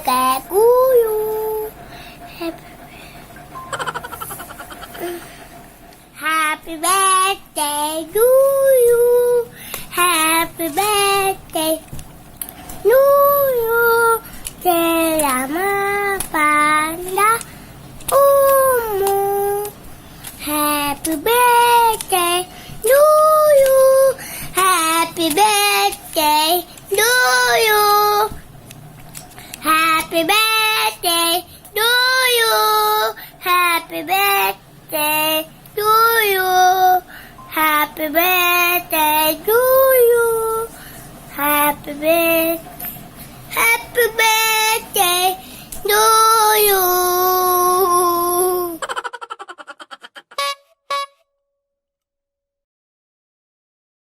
개구유. Happy birthday to you. Happy birthday to you. Selamat pada umur. Happy birthday to you. Happy birthday to you. Happy birthday to you. Happy birthday to you. Happy birthday to you. Happy birthday. Happy birthday.